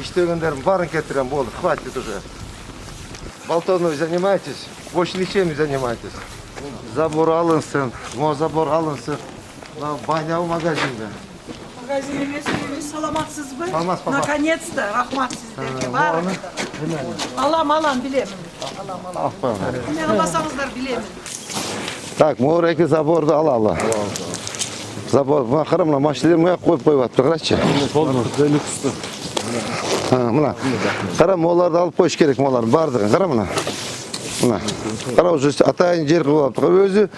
İştегенlerin barın getiren bu oldu. Хватит уже. Болтовной занимайтесь. Больше ничем не занимайтесь. Забор алынсын. Забор алынсын. Баня в магазинде. Magazin emesiniz, salamatsız mı? Salmaz baba. Nakanyetsi de, rahmat sizlerke var. Alam bileyim. Ne kılasanızlar bileyim. Так, моряки заборды ала. Забор, қарамына машиналар мұяқ қойып атты, қарашы. Мына, қарам, оларды алып қойыш керек, олардың бардығын, қарам мына. Мына, қара уже атайын жер қылып атты, өзі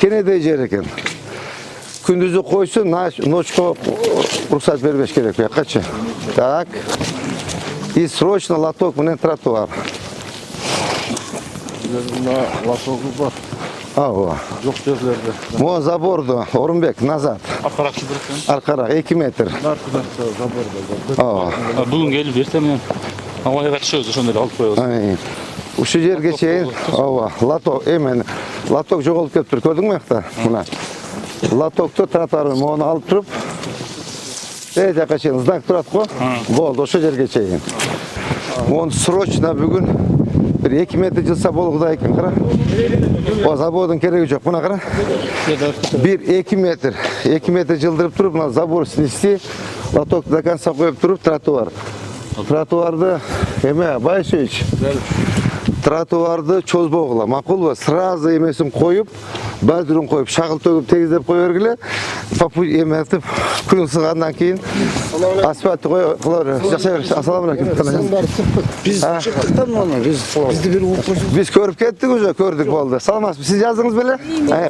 кенедей жер екен. Күндізі қойсын, ночқа рұқсат бербеш керек, қачы. Так, и срочно лоток мұнен тротуар. Лотогы бар. Ава. Жоқ жерлерде. Мо заборды, Орынбек, назад. Арқарақ шыдырып. Арқарақ, 2 метр. Наркодан заборда. Ава. Бүгін келіп берсем мен. Ауайға түшөз, ошондой алып коебуз. Уши жерге чейин, ава, лоток, лоток жоголуп кетип тур, көрдүңбү мыякта? Мына. Лотокту тротуарын мону алып туруп, жака чейин знак турат го. Болду, ошо жерге чейин. Мону срочно бүгүн 2 метр жылса болгудай экен, кара. О забордун кереги жок, мына кара. 1-2 метр. 2 метр жылдырып туруп, мына забор снести, лотокту до конца коюп туруп, тротуар. Тротуарды, Байшевич, тротуарды чозбогула, макулбу? Сразу эмесин коюп, бадырын коюп, шагыл төгүп, тегиздеп кое бергиле. Эметип, күн ысыгандан кийин асфальтты кылып, жакша бериш. Ассаламу алейкум. Биз чыктыктан мына, бизди бир ук койсуң. Биз көрүп кеттик уже, көрдүк болду. Саламатсызбы? Сиз жаздыңыз беле?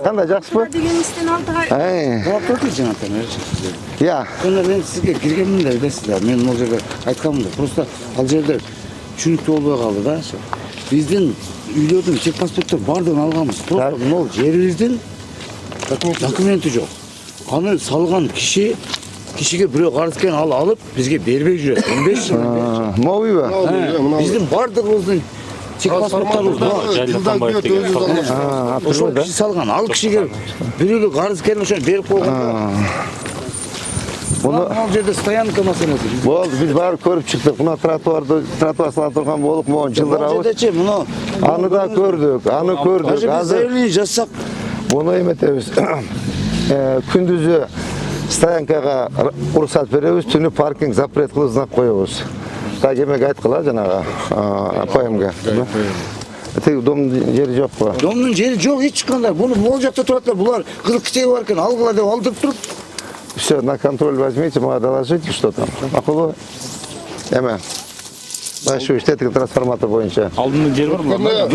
Кандай, жакшысызбы? Дегенистен алты Кулап жанатан. Я. Сонда мен сизге киргенмин да билесиз, мен бул жерде айтканмын да. Просто ал жерде түшүнүктүү болбой калды да. Биздин үйлөрдүн чек паспорттор бардыгын алганбыз. Просто мына жерибиздин документи жок. Аны салган кишиге бирөө карыз экен, ал алып бизге бербей жүрөт. 15 жыл. Новыйбы? Биздин бардыгыбыздын чек паспортторубуз бар. Ошол киши салган, ал кишиге бирөөгө карыз экен, ошону берип койгон. Ал жерде стоянка маселеси. Болду, биз баары көрүп чыктык. Мына тротуар салып турган болуп, могу жылдырабыз. Жердечи мына Аны да көрдүк, Азыр заявление жазсак, Буну эметебиз. Күндүзү стоянкага уруксат беребиз, түнү паркинг запрет кылып знак коебуз. Так эмеге айткыла жанагы ПМге. Тиги домдун жери жокпу? домдун жери жок эч кандай. Буну могул жакта тураттар. Булар кызыл кичеги бар экен, алгыла деп алдырып туруп. Все, на контроль возьмите, доложите, что там. Акулу? Большой штеттик трансформатор боюнча. Алдында жер бар мына.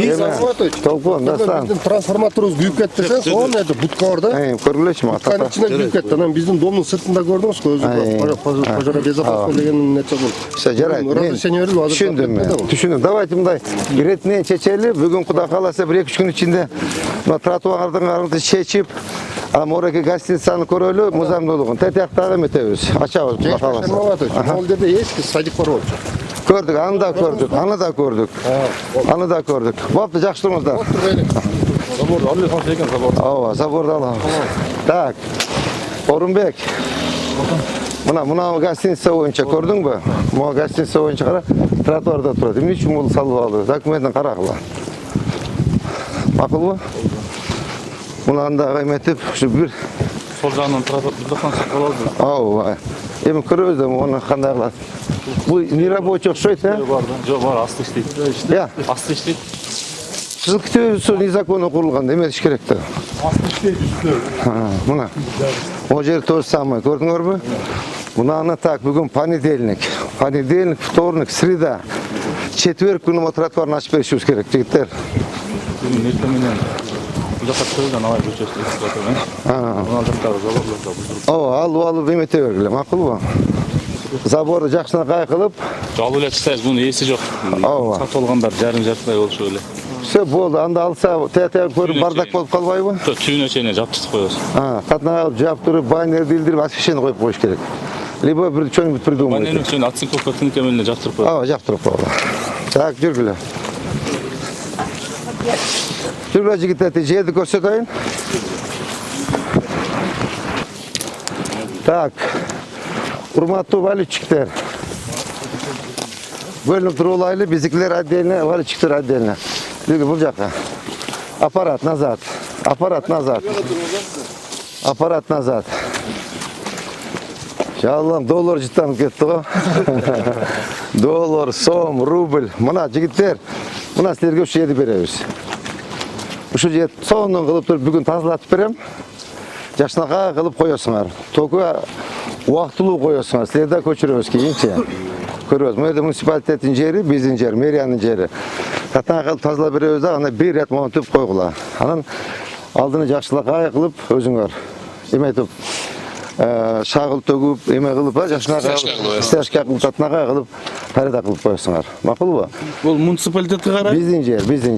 Толкун, дастан. Биздин трансформаторубуз күйүп кетти десең, сонун эти будка бар да. Көргүлөчү ма? Бутканын ичине күйүп кетти. Анан биздин домдун сыртында көрдүңүзбү? Өзү пожара безопасность деген нече бул. Все, жарайт. Разрешение берилип, азыр Түшүндүм. Давайте мындай иретине чечели. Бүгүн Кудай кааласа 1-2 күн ичинде мына тротуардын арты чечип, мореки гостиницаны көрөлү, музамдуулугун. Тетияктагы эметебиз. Ачабыз Кудай кааласа. Могул жерде эски садик бар болчу. Көрдүк, аны да көрдүк. Болду, жакшы туруңуздар. Заборду алып калса экен, заборду. Ооба, заборду алабыз. Так. Орунбек. Мына гостиница боюнча көрдүңбү? Могу гостиница боюнча кара, тротуарда турат. Эмне үчүн бул салып алды? Документин карагыла. Макулбу? Мунанда эметип, ушу бир Сол жагынан тротуардан калабыз. ооба. Эми көрөбүз да муну кандай кылат. Бул нерабочий окшойт, Жок, бар, асты иштейт. Я. Асты иштейт. Сызыктуу незаконно курулган, эметиш керек да. Асты иштейт үстү. Мына. О жер то же самое, көрдүңөрбү? Мунаны так, бүгүн понедельник, вторник, среда. Четверг күнү тротуарын ачып беришибиз керек, жигиттер. Бүгүн эртең менен жакка чыгып алай көчөсү иштеп атам. Мына жактагы заборлорду Алып эмете бергиле, макулбу? Заборду жакшына кайкылып, алып эле чыксаңыз, бунун ээси жок. Сатып алгандар жарым-жартылай болушу эле. Все болду, анда алса, тете көрүп бардак болуп калбайбы? Түбүнө чейин жаптырып коебуз. Катнага алып жаптырып, баннерди илдирип, освещение коюп коюш керек. Либо бир что-нибудь придумать. Баннердин үстүнө оцинковка тынка менен жаптырып коебуз. Жаптырып коелу. Так, жүргүлө. Жүргүлө жигиттер, жерди көрсөтөйүн. Так. Урматтуу болельщиктер. Bölünüp durulaylı, bizikler отдельно, валютчиктер отдельно. Lüge bu жаққа. Аппарат назад. Аппарат назад. Аппарат назад. Жаллам, доллар жыттанып кетті ғой. Доллар, сом, рубль. Мына жігіттер, мына сілерге үш жерді береміз. Үш жер соңын қылып тұрып, бүгін тазалатып берем. Жашынаға қылып қойасыңар. Тоқы уақытылы қойасыңар. Сілерді көшіреміз кейінше. Көрөз. Мына муниципалитеттин жери, биздин жер, мэриянын жери. Татаң кылып тазалап беребиз да, ана бир рет мону түп койгула. Анан алдыны жакшылыкка кылып өзүңөр эметип шагыл төгүп, эме кылып, жашынага стяжка кылып, татнага кылып, пайда кылып коесуңар. Макулбу? Бул муниципалитетке карайт. Биздин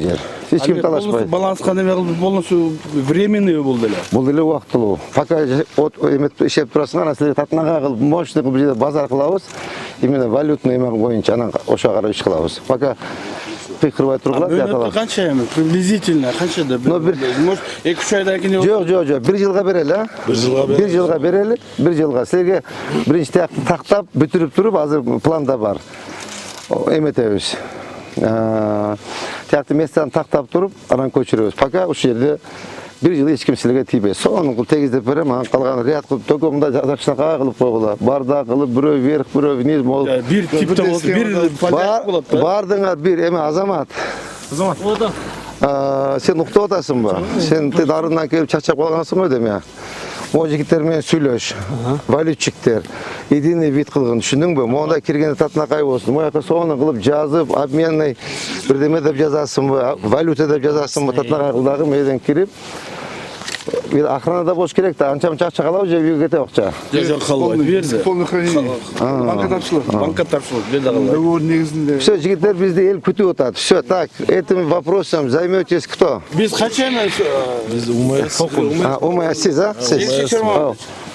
жер. Эч ким талашпайт. Баланска неме кылып болсо временный бул деле. Бул деле убактылуу. Пока эметип ишеп турасыңар, анан силер татнага кылып, мощный кылып жерде базар кылабыз. Именно валютный эме боюнча анан ошо карай иш кылабыз. Пока кырбай тургула жаталар. Канча эми приблизительно канчада? Может 2-3 айдан кийин. Жок. 1 жылга берели, а? 1 жылга берели. 1 жылга. Силерге биринчи тактап бүтүрүп туруп, азыр планда бар. Эметебиз. Тиякты местен тактап туруп, анан көчүрөбүз. Пока ушул жерде 1 жыл эч ким силерге тийбейт. Сонун кылып тегиздеп берем, анан калган ряд кылып төгөмдө жакшынакай кылып койгула. Барда кылып бирөө вверх, бирөө вниз болуп. Бир типте болот, бир порядок болот да. Бардыңар бир эме Азамат. Сен уктап атасыңбы? Сен дарындан келип чачап калгансың го деме. Могу жигиттер менен сүйлөш. Валютчиктер. Единый вид кылгын, түшүндүңбү? Монда киргенде татнакай болсун. Мояка сонун кылып жазып, обменный бирдеме деп жазасыңбы? Валюта деп жазасыңбы? Татнакай кылдагы меден кирип охранада болуш керек да, анча-мынча акча калабы же үйгө кете акча? Жок калбайт, берди. Полный хранение. Банка тапшылык. Банка тапшылык, берди калбайт. Договор негизинде. Все, жигиттер бизди эл күтүп атат. Все, так, этим вопросом займетесь кто? Биз канча эме? Биз УМС сиз, а? Сиз.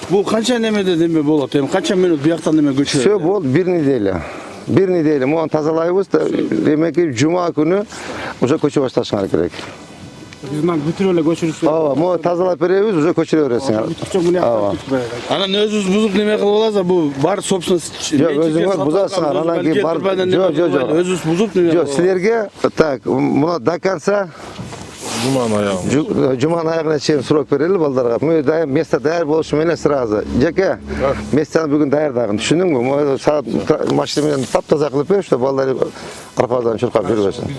Бул канча немеде неме болот? Эми канча минут бияктан неме көчөт? Все болду, 1 неделя. 1 неделя. Мону тазалайбыз да, демеки жума күнү уже көчө башташыңар керек. Биз мына бүтүрүп эле көчүрүш. Ооба, мону тазалап беребиз, уже көчүрө бересиңер. Анан өзүбүз бузуп неме кылып аласыз, бул бар собственность. Жок, өзүңөр бузасыңар, анан кийин бар. Жок. Өзүбүз бузуп неме. Жок, силерге так, муну до конца Жуманын аягына чейин срок берели балдарга. Мы дайым место даяр болушу менен сразу. Жеке, местени бүгүн даярдагын. Түшүндүңбү? Могу саат машина менен таптаза кылып берип, что балдар аркадан чуркап жүрбөсүн.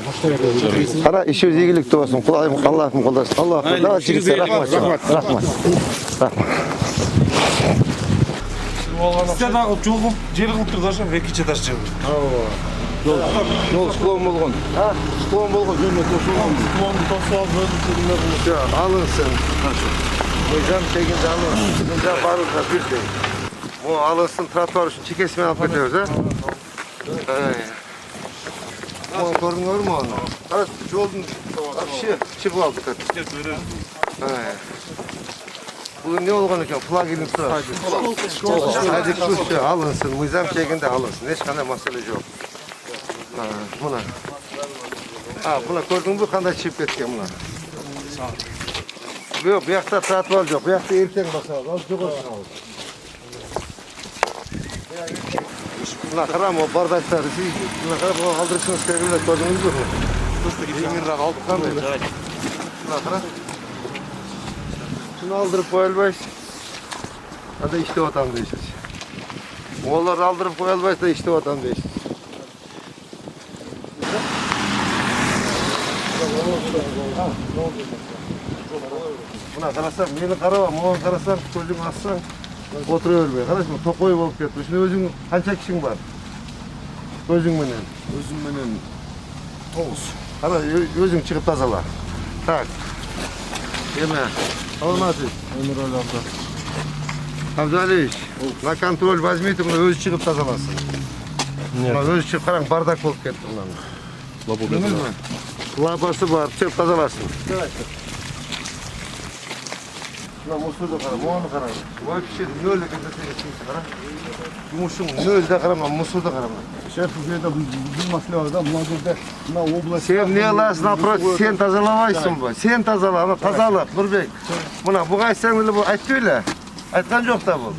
Кара, ишибиз ийгиликтүү болсун. Кулайым Аллахым колдосын. Аллах, давай жигиттер, рахмат. Сен дагы жол кылып, жер кылып тур дашым, 2 этаж жер. Жол склон болгон. Склон болгон, жөнү тосулган. Склонду тосуп алып, өзү Все, алынсын. Мыйзам чегинде алынсын. Мыйзам баарыбызга бирдей. Могу алынсын, тротуар үчүн чекеси менен алып кетебиз, а? Могу көрдүңөрбү мону? Кара, жолдун вообще чыгып алып кетет. Бүгүн не болгон экен? Флагелин турат. Садик күчтө алынсын, мыйзам чегинде алынсын. Эч кандай маселе жок. Мына. Мына көрдүңбү кандай чыгып кеткен мына? Жок, буякта тротуар жок. Буякта эртең басабыз. Ал жогосуңабыз. Мына кара, могу бардактар. Мына кара, буга калтырышыңыз керек эле, көрдүңүзбү? просто жеңилирээк алып кандай. Мына кара. Şunu aldırıp koyulmayız. Hadi işte vatan değişir. Moğolları aldırıp koyulmayız da işte vatan değişir. Buna karasan, beni karama, moğol karasan, çocuğun assan, oturuyor be. Kardeşim, tokoyu olup getmiş. Şimdi özün, kaça kişin var? Özün menen. Özüm menen 9. Hadi özün çıkıp tazala. Tak. Yeme. Olmaz. Ömür öyle Abdülaliş, na kontrol возьмите, bunu özü çıkıp tazalasın. Buna özü çıkıp karang bardak olup ketti bundan. Lapası var, çıkıp tazalasın. Buna musulda karam, moğunu karam. Bu kişi nölle kendisi geçmişti karam. Yumuşun nölde karam, musulda karam. Şef bu masale var da mağdurda na oblast. Sen niye alasın naprotiv, sen tazalamaysın bu. Sen tazala, ama tazalı, Nurbek. Buna bu aytsan bile bu aytты öyle. Aytkan yok da bu.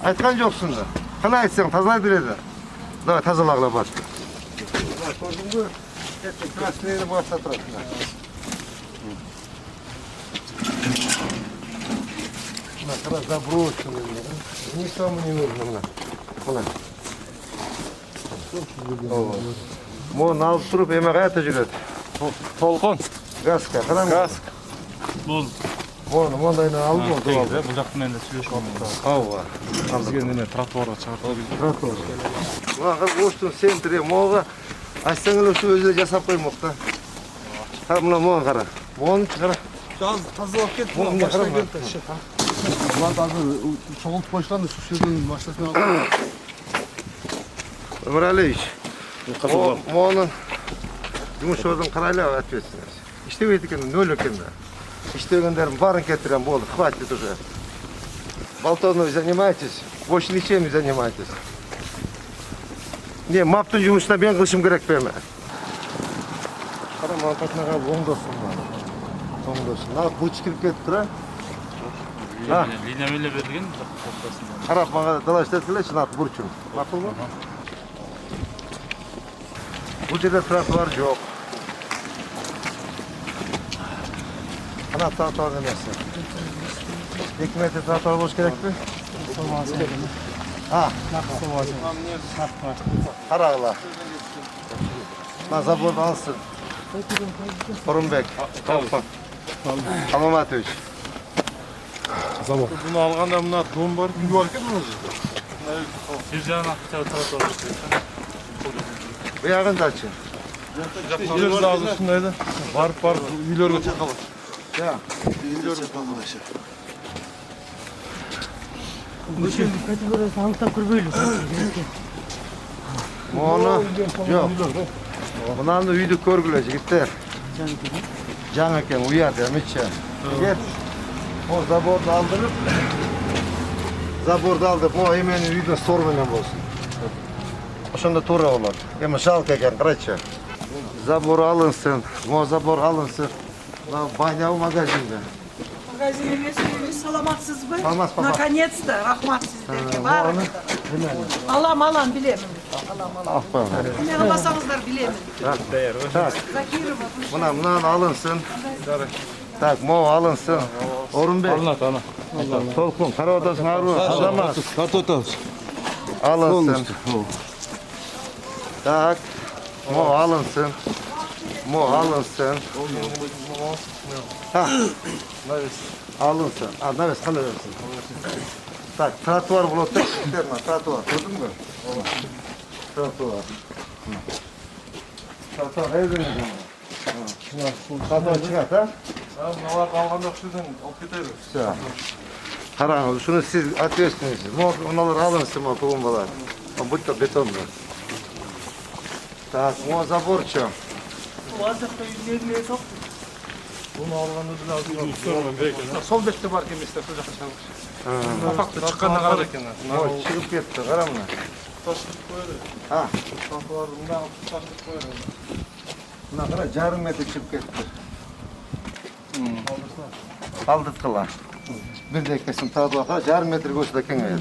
Aytkan yoksun da. Kana aytsan tazalaydır edi. Davay tazalakla bak. gördün mü? Hep krasneyini başlatırlar. Buna kadar забросил. Никому не нужно. Bunu alıp durup emek aytacak. Толкон. Gaska, kadar mı? Газ. Бул. Bunu mondayını aldı mı? Тегиз, бул жактан менен сүйлөшүп алып. Ava. Бизге неме тротуарга чыгартып. Muna kadar koştun sentri, moğa. Açsanız şu özüyle jasap koymak da. Ha buna moğa kara. Moğanı çıkara. Жаз тазалап кетти. Moğanı çıkara mı? Булар азыр чогултуп койушкан ушу жерден баштасына алып. Ömer Aliyeviç. Moğanın yumuş oradan karayla atıyorsunuz. İşte böyle diken ne olur ki de. İşte gönderim barın getiren bu olur. Хватит уже. Болтовной занимаетесь, больше ничем не занимаетесь. Не, маптың жұмысына ben қылышым керек пе ме? Қарам, алтатына қалып оңдосын бар. Оңдосын. Ал, бұч кіріп кетіп тұра. Линия меле берген ортасында. Қарап, маған дала істетілешін аты бұрчым. Мақыл ма? Бұл жерде тротуар жоқ. Ана тротуар немесі. 2 метр тротуар болуш керек пе? Қарағыла. Мына заборды алсын. Орынбек. Алмаматович. Bunu alganda mına don var. Kim var ki bunu? Бир жагынан тротуар. Bu yağın da açın. Jер lazım şundaydı. Barıp üylörgө çakalar. Ya. Onu yok. Bundan da uydu körgülecek gitti. Can eken uyar demişçe. Git. O zaborda aldırıp zaborda aldırıp o hemen uydu sormayla olsun. Oşanda tura olur. Hemen şalk eken kıraçça. Zabor alınsın. O zabor alınsın. Banyağı magazinde. Magazin emesiniz salamatsız mı? Salmaz baba. Nakонец-то rahmat sizlerge var. Alam bilem. Ah bana. Ne kılmasanızlar bilem. Tak. Zakirova. Bundan alınsın. Tak, mo alınsın. Orun Bey. Алынат, ана. Tolkun, kara odasını arı. Azamaz. Картотабыз. Alınsın. Tak. Mo alınsın. Mo alınsın. Ha. Alınsın. Naves kan versin. Tak, tratuar buluttu. Tratuar. Gördün mü? Tratuar. Tratuar evden Tratuar çıkart ha. Bunlar alganda şuradan alıp gidelim. Қараңыз, шуны сіз ответственность. Оналар алынсын, клумбалар. Будь то бетонды. Так, о забор что? Bunu alganda da lazım. Sol bekte var ki işte şu jakta. Afakta çıkkandan qarab eкен. О, шығып кетті, қарамына. Taşıp koydu. Ha, Trottoarında taşıp koydu. мына қара жарым метр шығып кетті. Алдыртқыла. Bir dakikasını tadı bakar, yarım metre koşuda kengaydı.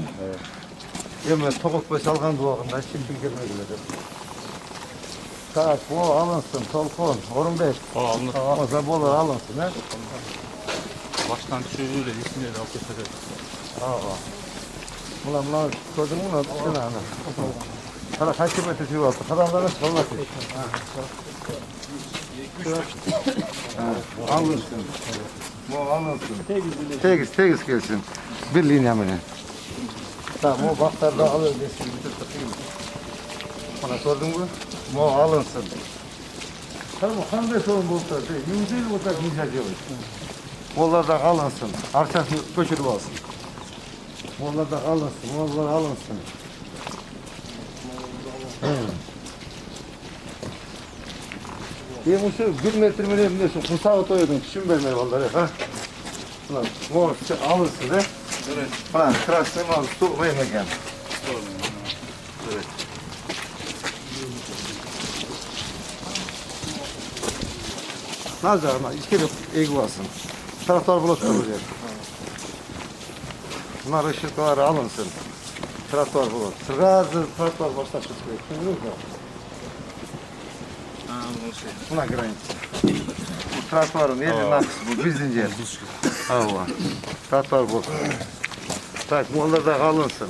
Hemen tokup boy salgan duağında çirkin gelmediler. Tak, o alınsın, Tolkun, Orun Bey. Алынат. O zabolar alınsın, ha? Баштан түшүрүү эле эсине алып кетет. Muna gördün mü? Şuna ana. Kara kaç metre çıkıyor altı? Karanlarına çıkalım. Alınsın. Mo alınsın. Tegiz gelsin. Bir linye mi? Tamam, o baktarda alır desin. Bana sordun mu? Mo alınsın. Tamam, kanday sorun bulsa, yüzeyli bulsa güzel diyor. Onlardan alınsın. Arkasını göçürüp alsın. Onlardan alınsın, onlardan alınsın. Benim şu 1 metre mi ne şu kusağı otoyordun, düşün vermeye vallahi ha. Ulan, o alınsın he. Evet. Ulan, krasını al, su verme gel. Evet. Nazar ama içeri eği basın. Taraftar buluştur buraya. Bunlar ışıkları alınsın. Trottoar bulur. Sırgazı trottoar başta çıkıyor. Şimdi yok. Buna granitsa. Bu trotuarın elin akısı bu bizden yer. Ava. Trotuar bu. Tak, onlar da kalınsın.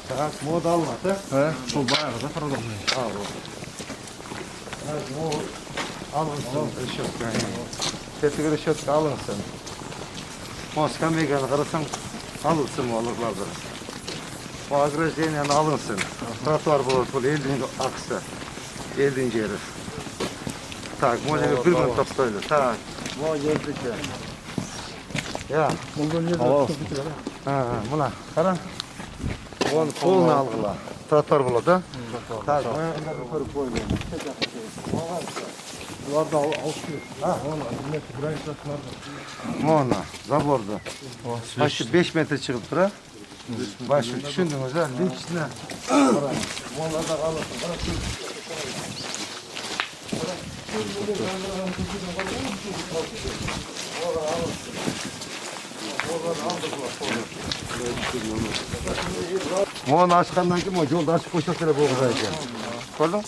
Tak, moda almadı. Сол баяғыда тұрды. Alınsın. Решетка. Tetiği решетка alınsın. O skameyganı karasan alınsın oğluklardır. O agrajeniyanı alınsın. Trotuar bulur bu elin akısı. Elin yeri. Tak, može bir gün toplaydı. Tak, bu yezdiki. Ya. Ha, buna. Karan. Onu kolunu algıla. Trotuar bulur da. Tak, bu yanında yukarı koyuyor. Бұларды алып Mona, zaborda. Başı 5 metre çıkıp dura. Başı düşündünüz ha, linçine. Monlarda kalırsın. Mona açkandan kim o? Yolda açık koşak böyle boğazayken. Gördün?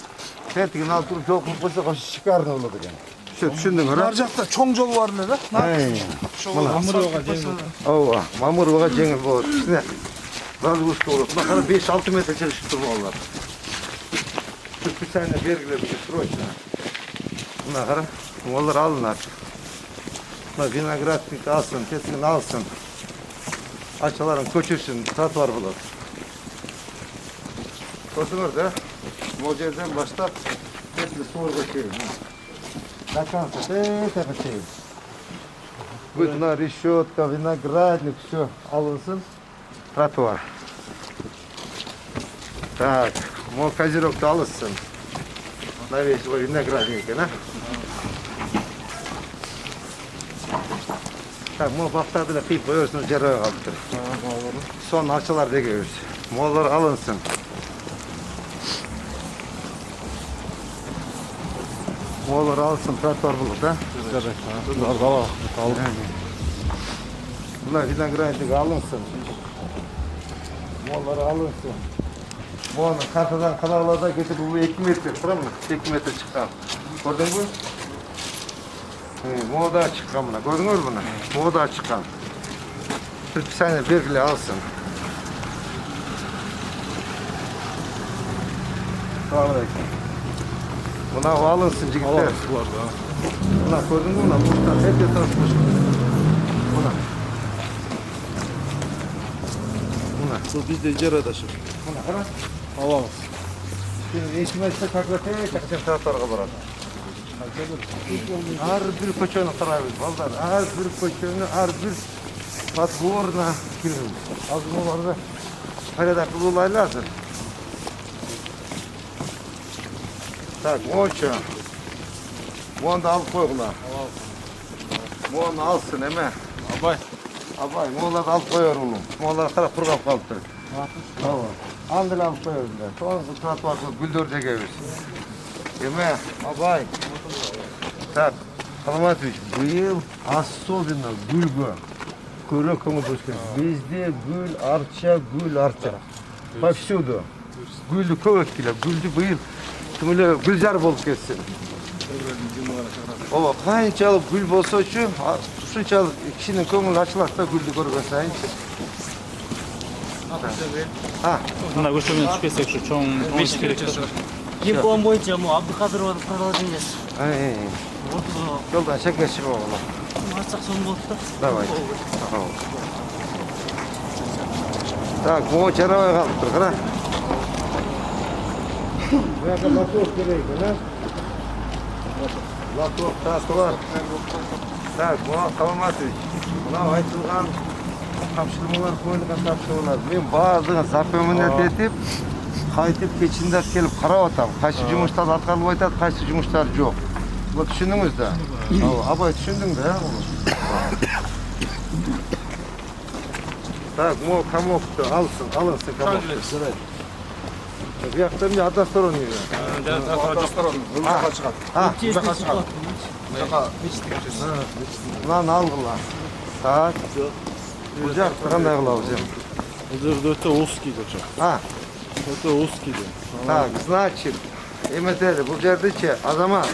Tertiğini alıp durup yol kılıp koşak koşak çıkarını oldu yani. Şu düşündün mü? Ар жақта чоң жол бар эле да. Мамыровага жеңил. Ova, Mamurov'a жеңил болот. Кичине разгрузка болот. Мына кара 5-6 метр чыгышып туруп алар. Специально белгилеп срочно. Мына кара, олар алынат. Мына виноградник алсын, тесігін алсын. Ачаларын көчүрсүн, тротуар болот. Көрдүңөр да? Могу жерден баштап, если суырга чейин. До конца, тепе чейин. Бытна, решетка, виноградник, все, алынсын, тротуар. Так, мол козерокты алыссын. На весь свой виноградник, да? Так, мол бактарды да кыйып коерсуң, жарабай калыптыр. Сонун акчалар дегебиз. Молор алынсын. Молор алынсын, тротуар болот, да? Мына виноградник алынсын. Молор алынсын. Мону картадан каралада кетип бул 2 метр, турамы? 2 метр чыккан. Көрдүңбү? Мода чыккан мына. Көрдүңөр мына? Мода чыккан. Предписание бергиле алсын. Мына алынсын жигиттер. Мына көрдүңбү мына? Муштан эте тартыш. Мына. Мына. Сол бизде жер адашып. Мына кара. Алабыз. Şimdi eşimezse taklete çakacağım taraftarga barады. Ар bir көчөнү карайбыз, балдар. Ар bir көчөнү, ар bir подворна киребиз. Азыр буларды пайда кылуулайлы азыр. Так, мочо. Мону да алып койгула. Мону алсын эме. Абай, монуларды алып коер улум. Монулар карап кургап калыптыр. Ооба. Андыл алып коебуздар. Тоңузду тротуарга гүлдөр жегебиз. Эме, абай. Так, Саламатович, быйыл особенно гүлгө көрөк көңүл бөлүшкөн. Бизде гүл арча. Повсюду. Гүлдү көп эккиле. Гүлдү быйыл тümüle гүлзар болуп кетсин. Ооба, канчалык гүл болсочу, ушунчалык кишинин көңүлү ачылат да гүлдү көргөн сайын. Мына көчөмөн түшпесек ушу чоң болуш керек. Ким план боюнча Абдыкадырова продолжение эмес. Жолдан шекер чыгып алгыла. Ачсак сонун болот да. Давай. Так, могу жарабай калыптыр, кара. Буяка лоток керек, да? Лоток, тротуар. Так, могу Саламатович. Мына айтылган тапшырмалар коюлган тапшырмалар. Мен баардыгын запоминать этип, кайтып кечинде келип карап атам. Кайсы жумуштар аткарылып атат, кайсы жумуштар жок. Вот түшүндүңүз да? Абай түшүндүң да? Так, могу комокту алынсын комокту. Бияктан эмне односторонний? Мынакы чыгат. Мынакы чыгат. Мынаны алгыла. Так. Бул жакты кандай кылабыз эми? Бул жерде өтө узкий көчө. Это узкий. Так, значит, emeteli bu жердече азамат.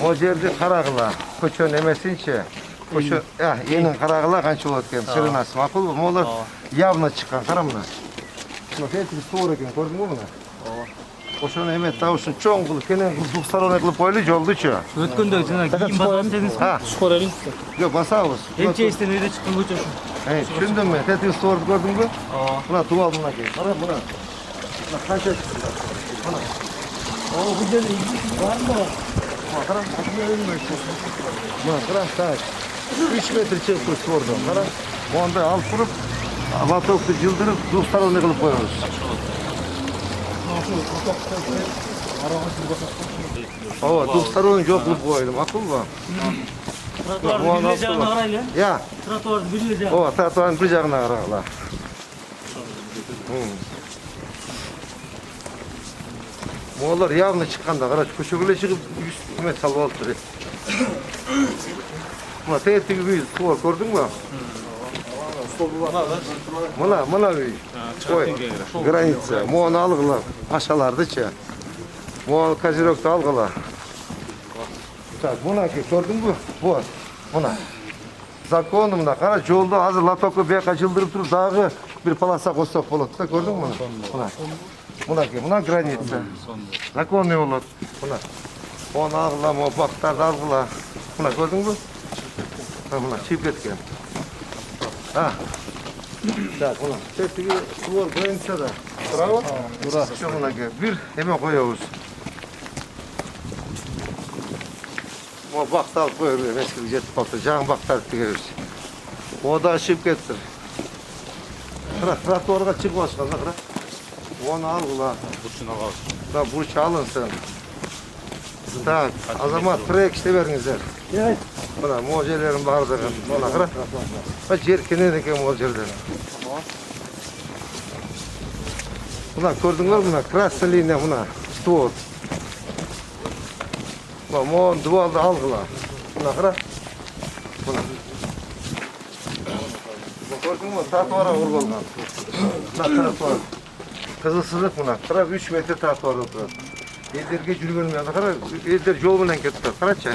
O жерди карагыла. Көчөнүн эмесинче. Көчө, энин карагыла канча болот экен? Ширинасы макулбу? Молар явно чыккан. Кара мына. Мына фетиби туура экен, көрдүңбү мына? Ошону эмет да ушун чоң кылып, кенен кылып двухсторонний кылып койлу жолдучу. Өткөндө жана кийин басам дедиңиз го. Скоро элин. Жок, басабыз. МЧСтен өйдө чыккан көчө ушу. Түшүндүм мен. Фетиби туурду көрдүңбү? Мына тубал мына кен. Кара мына. Мына канча мына. О, бул жерде бармы? Кара. Мына кара, так. 3 метр чекпи туурду. Кара. Мондай алып туруп, лотокту жылдырып, двухсторонний кылып коебуз. Ооба, двухсторонний жок кылып койлу, макулбу? Тротуардын бир жагына карайлы. Я. Тротуардын бир жагына. Ооба, тротуардын бир жагына карагыла. Молар явно чыкканда, карачы, көчөгө эле чыгып, 100 метр салып алыптыр. Мына тетиги үй тур көрдүңбү? Мына үй. Ой, граница. Мону алгыла, ашалардычы. Мону козерогду алгыла. Так, мынаки көрдүңбү? Вот, мына. Закону мына, кара, жолду азыр лотокко бияка жылдырып туруп, дагы бир полоса койсок болот да, көрдүңбү мына? Мына. Мынаки, мына граница. Законный болот. Мына. Мону алгыла, мону бактарды алгыла. Мына көрдүңбү? Мына чыгып кеткен. Так, мына. Тетиги суор границада. Турабы? Тура. Ошо мынаки, бир эме коебуз. Mo baqta alып koyuyor, eski jetip kalktı. Жаң baqtar tігеріш. O da aşıp kettir. Тротуарға çıkıp açқан, қыра. Onu algıla. Da burç alınsın. Так, азамат трек işte беріңіздер. Мына, mo жерлерін бардығын. Мына, қыра. Жер кенен екен mo жерден. Мына, көрдіңдер мына, красный линия мына, ствол. Mon duvalda algıla. Buna kıra. Buna. Gördün mü? Trotuvara vurgulgan. Buna trotuvar. Kızılsızlık buna. Kıra 3 metre trotuvarda oturur. Ellerge жүргөнүн кара, элдер жол менен кетип атат. Карачы.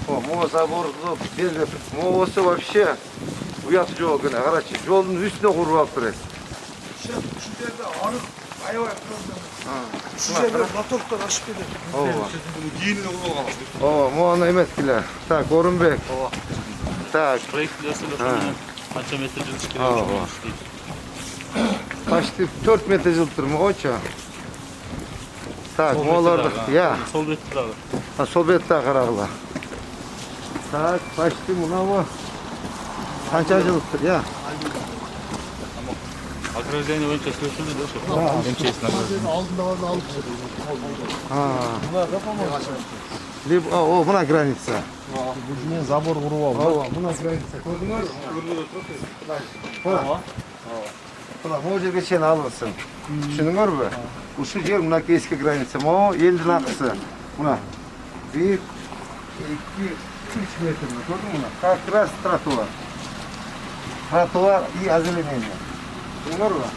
Mo заборду белгилеп, моосу вообще уят жол гана. Карачы, жолдун үстүнө куруп алыптыр. Şu yerde arık aybay şu жерде лотоктор ашып кетет. Ооба. Кийиниле кылып алган. Ооба, мону эметкиле. Так, Орунбек. Так. Проектилерсине канча метр жылыш керек? Ооба. Почти 4 метр жылтыр могочу. Так, моларды, я. Сол бетте дагы. Сол бетте карагыла. Так, почти мынабы. Канча жылтыр, я. Ограждение боюнча сүрүшүлдү да ошо. МЧСтин ограждение. Алдында барда алып Либо, о, мына граница. Мен забор куруп алып. Ооба, мына граница. Көрдүңөрбү? Ооба. Мына могу жерге чейин алынсын. Түшүндүңөрбү? Ушул жер мына эски граница. Могу элдин акысы. Мына 1, 2, 3 метр. Көрдүңбү мына? Как раз тротуар. Тротуар и озеленение. Түшүндүңөрбү?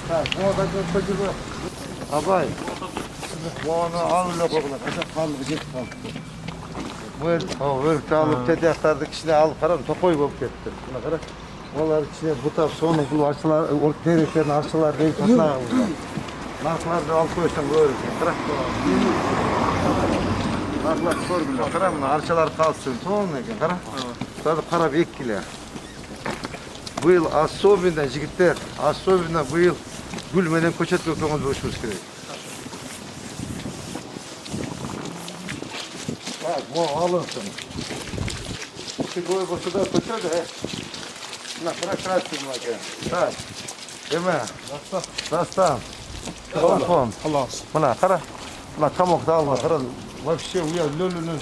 Так, могу көчөгө. Абай. Могуну алып эле койгула. Качак калды, жетип калды. Өртү алып, тетяктарды кичине алып карам, токой болуп кетти. Мына кара. Олар içine butap sonu kılıp açılar, dereklerini açılar deyip tatlağı burada. Narklarda alıp koysan böyle. Kırak. Narklar kör bile. Kırak mı? Arçalar kalsın. Tamam mı? Kırak. Tadı karab ekkile. Bu yıl особенно жигиттер, особенно bu yıl gülmeden köçet gökmemiz boşumuz gerek. Bak, bu alınsın. Şu boyu boşu da köçet de. На прекрасный магазин. Так, Эме, Дастан, телефон. Мына, қара, мына тамақты алма, қара, вообще уя лөлүнүн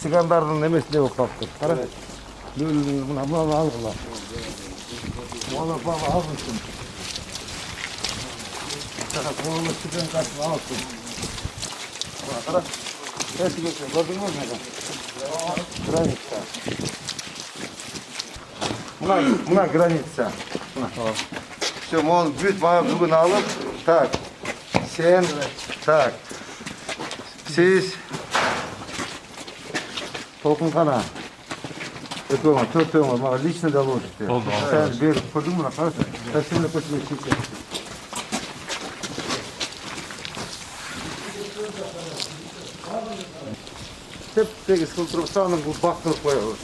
цыгандардын эмесине болуп калыптыр. Қара, лөлүнүн мына алгыла. Мына бага алгынсын. Қара, мына цыган касып алсын. Мына, қара, көрдүңбү мына? Граница. Muna granitsa. Все, мон бүт бүгін алып, так, сен, так, сіз, толқын қана, өтуіңа, төртеуіңа, маған лично доложите. Сән беріп көрдің мұна, қараса, тәсімлі көсілі шексе. Теп-тегі сылтырып, саның бұл бақтырып қоя.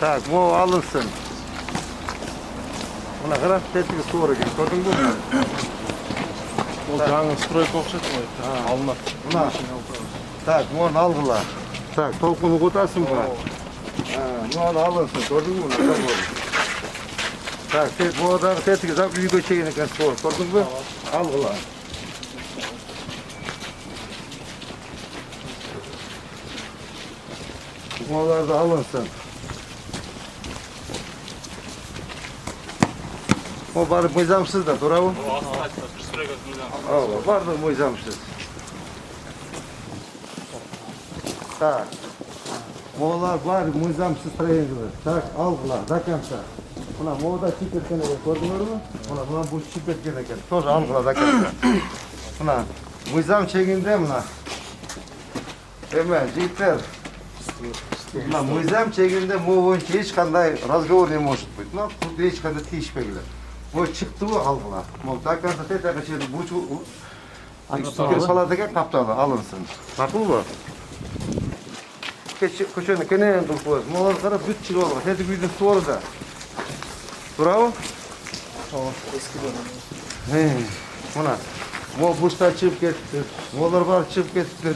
Так, bu alınsın. Buna kadar tetiği sonra gel. Gördün mü? Ол жаңы стройка ұқсайды ғой. Алынады. Buna. Так, bunu aldılar. Tak, tolkunu kutasın buna. Bunu alınsın. Gördün mü? Tak, bu adamı tetiği zaten büyük şeyine kadar sonra. Gördün mü? Aldılar. Bunlar da alınsın. O bari mıyzamsız da duralım. Var da mıyzamsız. Так. Moğollar var mıyzamsız treyindiler. Tak aldılar. Dakansa. Buna moğda çipetkene gördünüz mü? Buna bu çipetkene gel. Тоже aldılar dakansa. Buna mıyzam çekinde buna. Hemen jigitler. Buna mıyzam çekinde moğolun hiç kanday разговор не может быть. Ну, тут hiç kanday tiyişmekler. Bu çıktı bu aldılar. Mutlaka da tekrar şey bu bir salataya kaptalı alınsın. Bakın bu. Köşeni keneye dur koyuz. Moğol kara büt çıkıyor. Hadi bir de sonra da. Bravo. Tamam. Eski dönem. Buna. Moğol buşta çıkıp gitti. Moğollar var çıkıp gitti.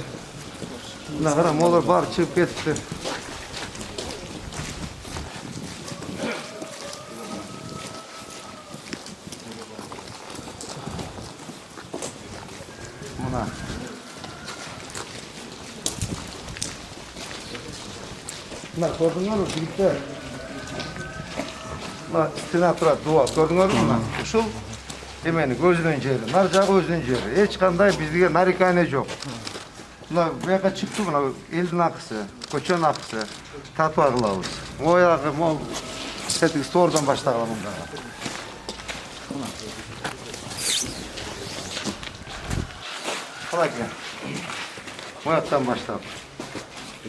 Buna kara moğollar var çıkıp gitti. Buna. Buna gördünüz mü? Birlikte. Buna üstüne durar, dua. Gördünüz mü? Uşul. Demeni gözünün ceri. Narcağı gözünün ceri. Hiç kanday bizde narikane yok. Buna buraya çıktı buna. Eldin akısı, koçun akısı. Tatu ağılavuz. O yağı, mol. Setik store'dan başlayalım bunlara. Kolay gel. Murat'tan başlayalım.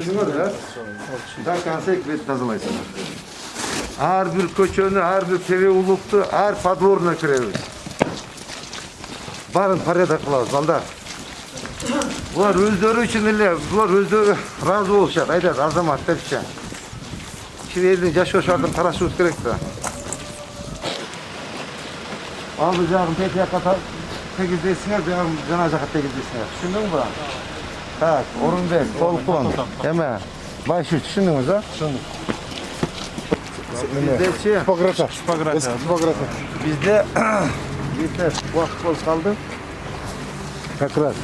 Şimdi ne diyor? Dakansa ekmek tazılaysın. Her bir köçönü, her bir teve uluktu, her padvoruna kireviz. Barın paraya kılağız, balda. Bular özleri için öyle, bular özleri razı olacak. Ayda azamat derken. Şimdi elin yaş hoşardın parası ut gerek de. Alacağım tetiğe katar. Tekizdesinler, cenaze kat tekizdesinler. Düşündün mü bana? Tak, Orunbek, Tolkun, hemen. Başüç, düşündünüz ha? Düşündük. Bizde Spograta. Bizde vakit bol kaldı. Kakrat.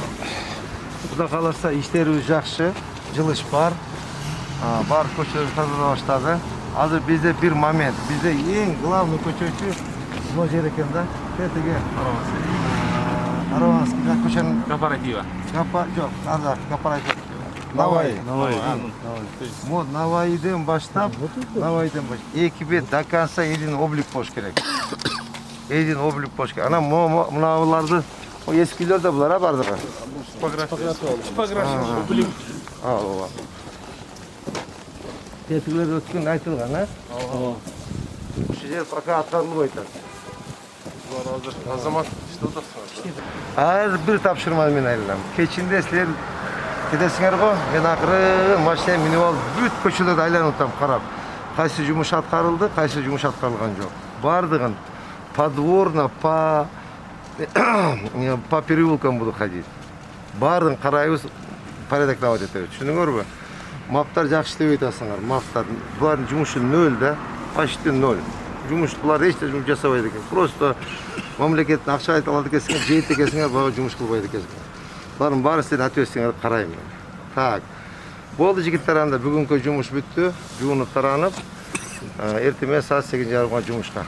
Burada kalırsa işlerimiz yaxşı, cılış var. Bar koçları tazada başladı. Hazır bizde bir moment, bizde en главный koçöçü bu yer ekende. Tetiğe Aravanski koçanın Kooperativa. yok, azar, kooperatif. Navai. Navai'den başlap, ekibi dakansa elin oblik boş gerek. Elin oblik boş gerek. Ana mınavlardı, o eskiler de bunlara vardı. Типография. Облик. Allah. Tetikler ötkün aytılgan ha? Şu yer fakat atkanlı koytar. Азамат işte o da Her bir tapşırma men ayılam. Keçinde sizler kedesiңер go, men akırı maşina minip alып бүт көчөлөрдү айланып отам карап. Кайсы жумуш аткарылды, кайсы жумуш аткарылган жок. Бардыгын подворно по переулкам буду ходить. Бардын карайбыз, порядок наводить этебиз. Түшүндүңөрбү? Маптар жакшы деп айтасыңар. Маптар булардын жумушу нөл да, почти нөл. Жумуш булар эч жумуш жасабайт экен. Просто мамлекеттин акча алат экенсиңер, жейт экенсиңер, бага жумуш кылбайт экенсиңер. Булардын баарысын ответственность карайм мен. Так. Болду жигиттер, анда бүгүнкү жумуш бүттү. Жуунуп таранып, эртең саат 8:30 жумушка.